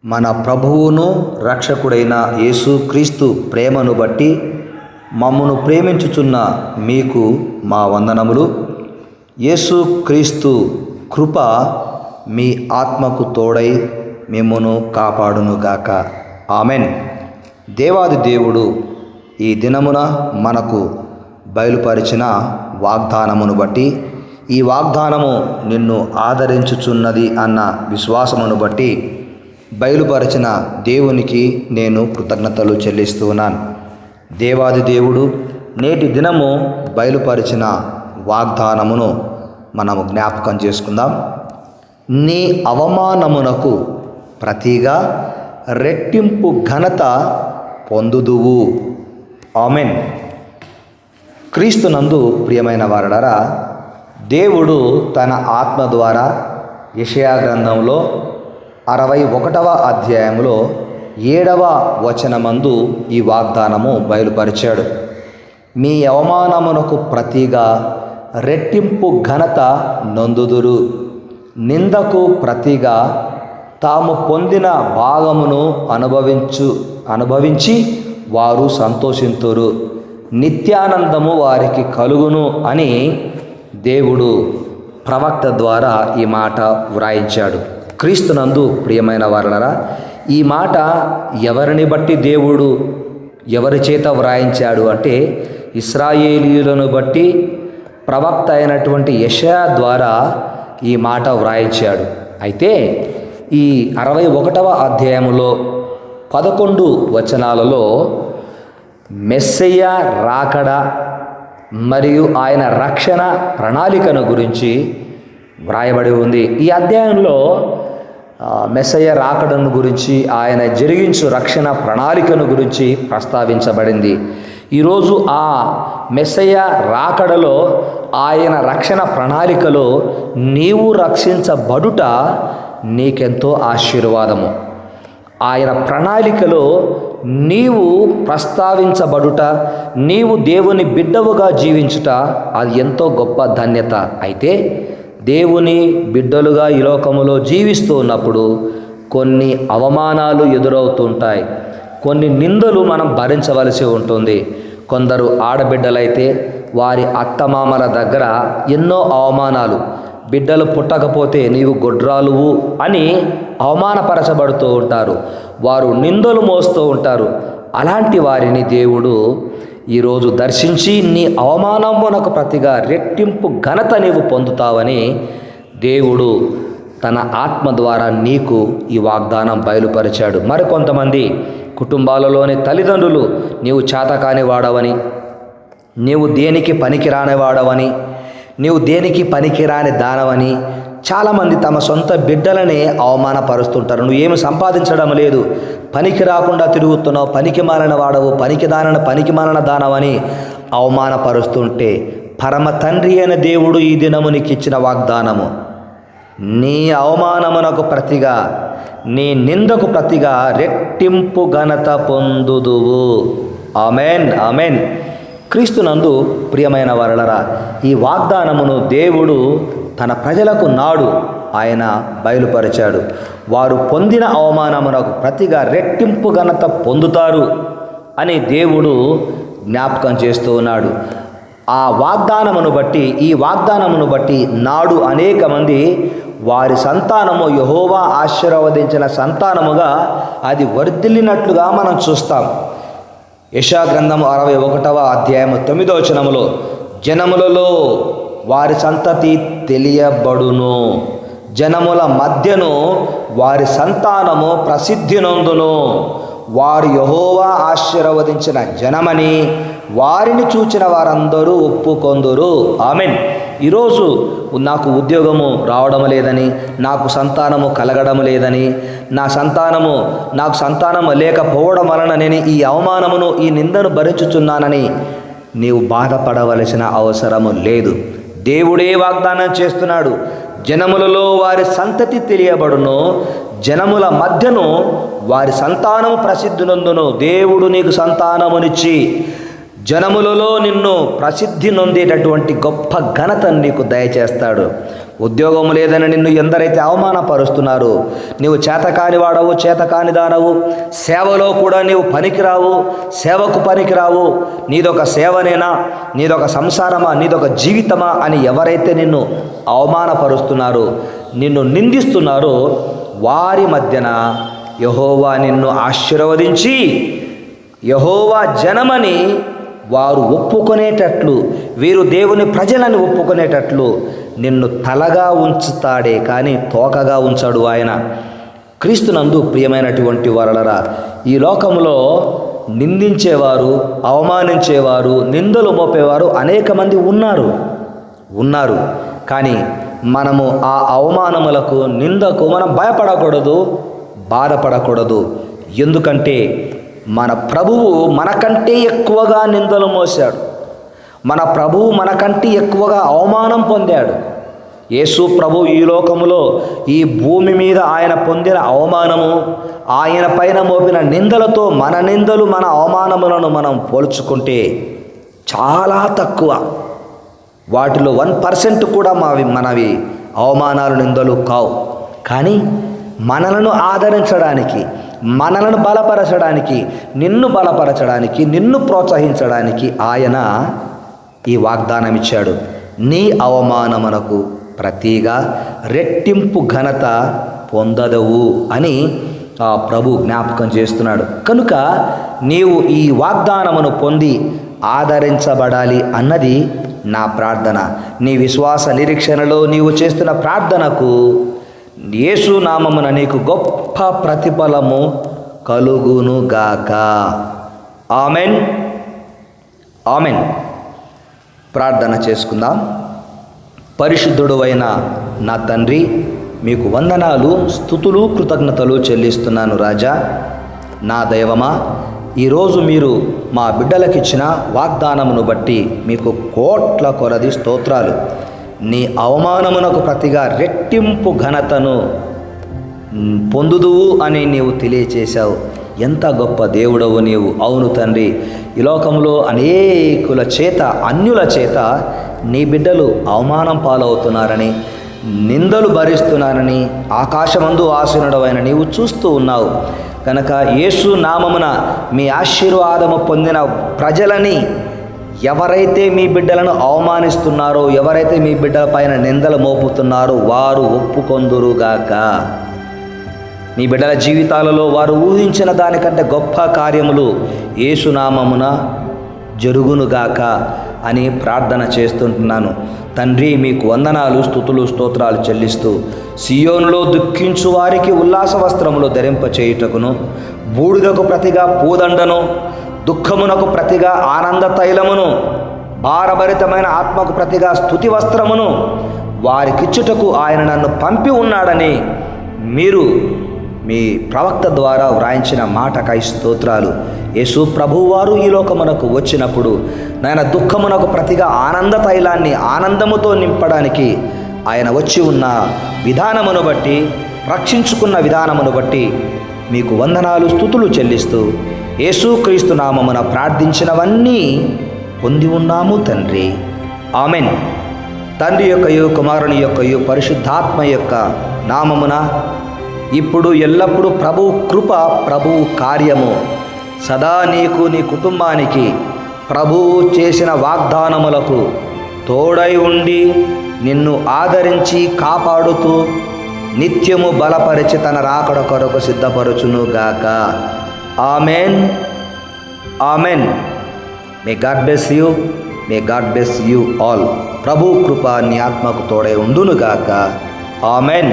మన ప్రభువును రక్షకుడైన యేసుక్రీస్తు ప్రేమను బట్టి మమ్మను ప్రేమించుచున్న మీకు మా వందనములు. యేసుక్రీస్తు కృప మీ ఆత్మకు తోడై మిమ్మును కాపాడునుగాక. ఆమెన్. దేవాది దేవుడు ఈ దినమున మనకు బయలుపరిచిన వాగ్దానమును బట్టి, ఈ వాగ్దానము నిన్ను ఆదరించుచున్నది అన్న విశ్వాసమును బట్టి బయలుపరిచిన దేవునికి నేను కృతజ్ఞతలు చెల్లిస్తున్నాను. దేవాది దేవుడు నేటి దినము బయలుపరిచిన వాగ్దానమును మనము జ్ఞాపకం చేసుకుందాం. నీ అవమానమునకు ప్రతిగా రెట్టింపు ఘనత పొందుదువు. ఆమెన్. క్రీస్తునందు ప్రియమైన వారలారా, దేవుడు తన ఆత్మ ద్వారా యెషయా గ్రంథంలో 61వ అధ్యాయంలో 7వ వచనమందు ఈ వాగ్దానము బయలుపరిచాడు. మీ అవమానమునకు ప్రతిగా రెట్టింపు ఘనత నొందుదురు. నిందకు ప్రతిగా తాము పొందిన భాగమును అనుభవించి వారు సంతోషింతురు. నిత్యానందము వారికి కలుగును అని దేవుడు ప్రవక్త ద్వారా ఈ మాట వ్రాయించాడు. క్రీస్తునందు ప్రియమైన వారలారా, ఈ మాట ఎవరిని బట్టి దేవుడు ఎవరి చేత వ్రాయించాడు అంటే, ఇశ్రాయేలీయులను బట్టి ప్రవక్త అయినటువంటి యెషయా ద్వారా ఈ మాట వ్రాయించాడు. అయితే ఈ 61వ అధ్యాయములో 11 వచనాలలో మెస్సయ్య రాకడ మరియు ఆయన రక్షణ ప్రణాళికను గురించి వ్రాయబడి ఉంది. ఈ అధ్యాయంలో మెస్సయ్య రాకడను గురించి, ఆయన జరిగించు రక్షణ ప్రణాళికను గురించి ప్రస్తావించబడింది. ఈరోజు ఆ మెస్సయ్య రాకడలో, ఆయన రక్షణ ప్రణాళికలో నీవు రక్షించబడుట నీకెంతో ఆశీర్వాదము. ఆయన ప్రణాళికలో నీవు ప్రస్తావించబడుట, నీవు దేవుని బిడ్డవుగా జీవించుట, అది ఎంతో గొప్ప ధన్యత. అయితే దేవుని బిడ్డలుగా ఈ లోకములో జీవిస్తూ ఉన్నప్పుడు కొన్ని అవమానాలు ఎదురవుతుంటాయి, కొన్ని నిందలు మనం భరించవలసి ఉంటుంది. కొందరు ఆడబిడ్డలైతే వారి అత్తమామల దగ్గర ఎన్నో అవమానాలు, బిడ్డలు పుట్టకపోతే నీవు గొడ్రాలువు అని అవమానపరచబడుతూ ఉంటారు. వారు నిందలు మోస్తూ ఉంటారు. అలాంటి వారిని దేవుడు ఈరోజు దర్శించి, నీ అవమానమునకు ప్రతిగా రెట్టింపు ఘనత నీవు పొందుతావని దేవుడు తన ఆత్మ ద్వారా నీకు ఈ వాగ్దానం బయలుపరిచాడు. మరికొంతమంది కుటుంబాలలోని తల్లిదండ్రులు నీవు చేతకాని వాడవని, నీవు దేనికి పనికిరాని వాడవని, నీవు దేనికి పనికిరాని దానవని చాలామంది తమ సొంత బిడ్డలనే అవమానపరుస్తుంటారు. నువ్వు ఏమి సంపాదించడం లేదు, పనికి రాకుండా తిరుగుతున్నావు, పనికి మాలిన వాడవు, పనికి మాలిన దానవని అవమానపరుస్తుంటే, పరమ తండ్రి అయిన దేవుడు ఈ దినము నీకు ఇచ్చిన వాగ్దానము, నీ అవమానమునకు ప్రతిగా, నీ నిందకు ప్రతిగా రెట్టింపు ఘనత పొందుదువు. Amen, amen. క్రీస్తునందు ప్రియమైన వారలారా, ఈ వాగ్దానమును దేవుడు తన ప్రజలకు నాడు ఆయన బయలుపరిచాడు. వారు పొందిన అవమానమునకు ప్రతిగా రెట్టింపు ఘనత పొందుతారు అని దేవుడు జ్ఞాపకం చేస్తూ ఉన్నాడు. ఆ వాగ్దానమును బట్టి, ఈ వాగ్దానమును బట్టి నాడు అనేక మంది వారి సంతానము యెహోవా ఆశీర్వదించిన సంతానముగా అది వర్ధిల్లినట్లుగా మనం చూస్తాం. యెషయా గ్రంథము 61వ అధ్యాయము 9వ వచనములో, జనములలో వారి సంతతి తెలియబడును, జనముల మధ్యను వారి సంతానము ప్రసిద్ధి నొందును, వారు యెహోవా ఆశీర్వదించిన జనమని వారిని చూచిన వారందరూ ఒప్పుకొందురు. ఆమెన్. ఈరోజు నాకు ఉద్యోగము రావడం లేదని, నాకు సంతానము కలగడం లేదని, నాకు సంతానము లేకపోవడం వలన నేను ఈ అవమానమును, ఈ నిందను భరించుచున్నానని నీవు బాధపడవలసిన అవసరము లేదు. దేవుడే వాగ్దానం చేస్తున్నాడు. జనములలో వారి సంతతి తెలియబడును, జనముల మధ్యను వారి సంతానము ప్రసిద్ధి నొందును. దేవుడు నీకు సంతానమునిచ్చి జనములలో నిన్ను ప్రసిద్ధి నొందేటటువంటి గొప్ప ఘనత నీకు దయచేస్తాడు. ఉద్యోగం లేదని నిన్ను ఎందరైతే అవమానపరుస్తున్నారు, నీవు చేతకాని వాడవు, చేతకాని దానవు, సేవలో కూడా నీవు పనికిరావు, సేవకు పనికిరావు, నీదొక సేవనేనా, నీదొక సంసారమా, నీదొక జీవితమా అని ఎవరైతే నిన్ను అవమానపరుస్తున్నారో, నిన్ను నిందిస్తున్నారో వారి మధ్యన యెహోవా నిన్ను ఆశీర్వదించి యెహోవా జనమని వారు ఒప్పుకొనేటట్లు, వీరు దేవుని ప్రజలని ఒప్పుకొనేటట్లు నిన్ను తలగా ఉంచుతాడే కానీ తోకగా ఉంచాడు ఆయన. క్రీస్తునందు ప్రియమైనటువంటి వారలరా, ఈ లోకంలో నిందించేవారు, అవమానించేవారు, నిందలు మోపేవారు అనేక మంది ఉన్నారు. కానీ మనము ఆ అవమానములకు, నిందకు మనం భయపడకూడదు, బాధపడకూడదు. ఎందుకంటే మన ప్రభువు మనకంటే ఎక్కువగా నిందలు మోశాడు, మన ప్రభువు మనకంటే ఎక్కువగా అవమానం పొందాడు. యేసు ప్రభు ఈ లోకములో, ఈ భూమి మీద ఆయన పొందిన అవమానము, ఆయన పైన మోపిన నిందలతో మన నిందలు, మన అవమానములను మనం పోల్చుకుంటే చాలా తక్కువ. వాటిలో 1% కూడా మనవి అవమానాలు, నిందలు కావు. కానీ మనలను ఆదరించడానికి, మనలను బలపరచడానికి, నిన్ను బలపరచడానికి, నిన్ను ప్రోత్సహించడానికి ఆయన ఈ వాగ్దానం ఇచ్చాడు. నీ అవమానమునకు ప్రతిగా రెట్టింపు ఘనత పొందదవు అని ఆ ప్రభు జ్ఞాపకం చేస్తున్నాడు. కనుక నీవు ఈ వాగ్దానమును పొంది ఆదరించబడాలి అన్నది నా ప్రార్థన. నీ విశ్వాస నిరీక్షణలో నీవు చేస్తున్న ప్రార్థనకు యేసు నామమున నీకు గొప్ప ప్రతిఫలము కలుగునుగాక. Amen, amen. ప్రార్థన చేసుకుందాం. పరిశుద్ధుడు అయిన నా తండ్రి, మీకు వందనాలు, స్తుతులు, కృతజ్ఞతలు చెల్లిస్తున్నాను రాజా. నా దైవమా, ఈరోజు మీరు మా బిడ్డలకిచ్చిన వాగ్దానమును బట్టి మీకు కోట్ల కొలది స్తోత్రాలు. నీ అవమానమునకు ప్రతిగా రెట్టింపు ఘనతను పొందుదువు అని నీవు తెలియచేశావు. ఎంత గొప్ప దేవుడవు నీవు. అవును తండ్రి, ఈ లోకంలో అనేకుల చేత, అన్యుల చేత నీ బిడ్డలు అవమానం పాలవుతున్నారని, నిందలు భరిస్తున్నారని ఆకాశమందు ఆసీనుడవైన నీవు చూస్తూ ఉన్నావు. కనుక యేసు నామమున మీ ఆశీర్వాదము పొందిన ప్రజలని, ఎవరైతే మీ బిడ్డలను అవమానిస్తున్నారో, ఎవరైతే మీ బిడ్డల పైన నిందలు మోపుతున్నారో వారు ఒప్పుకొందురుగాక. మీ బిడ్డల జీవితాలలో వారు ఊహించిన దానికంటే గొప్ప కార్యములు యేసునామమున జరుగునుగాక అని ప్రార్థన చేస్తుంటున్నాను. తండ్రి, మీకు వందనాలు, స్తుతులు, స్తోత్రాలు చెల్లిస్తూ సియోనులో దుఃఖించు వారికి ఉల్లాస వస్త్రములు ధరింపచేయుటకును, బూడిదకు ప్రతిగా పూదండను, దుఃఖమునకు ప్రతిగా ఆనంద తైలమును, భారభరితమైన ఆత్మకు ప్రతిగా స్తుతి వస్త్రమును వారికిచ్చుటకు ఆయన నన్ను పంపి ఉన్నాడని మీరు మీ ప్రవక్త ద్వారా వ్రాయించిన మాటకై స్తోత్రాలు. యేసు ప్రభువారు ఈ లోకమునకు వచ్చినప్పుడు నాయన దుఃఖమునకు ప్రతిగా ఆనంద తైలాన్ని ఆనందముతో నింపడానికి ఆయన వచ్చి ఉన్న విధానమును బట్టి, రక్షించుకున్న విధానమును బట్టి మీకు వందనాలు, స్తుతులు చెల్లిస్తూ యేసుక్రీస్తు నామమున ప్రార్థించినవన్నీ పొంది ఉన్నాము తండ్రి. ఆమెన్. తండ్రి యొక్కయు, కుమారుని యొక్కయు, పరిశుద్ధాత్మ యొక్క నామమున ఇప్పుడు ఎల్లప్పుడూ ప్రభు కృప, ప్రభు కార్యము సదా నీకు, నీ కుటుంబానికి ప్రభువు చేసిన వాగ్దానములకు తోడై ఉండి నిన్ను ఆదరించి కాపాడుతూ నిత్యము బలపరిచి తన రాకడ కొరకు సిద్ధపరచునుగాక. Amen, amen. May God bless you, may God bless you all. ప్రభు కృప నీ ఆత్మకు తోడై ఉండునుగాక. ఆమెన్.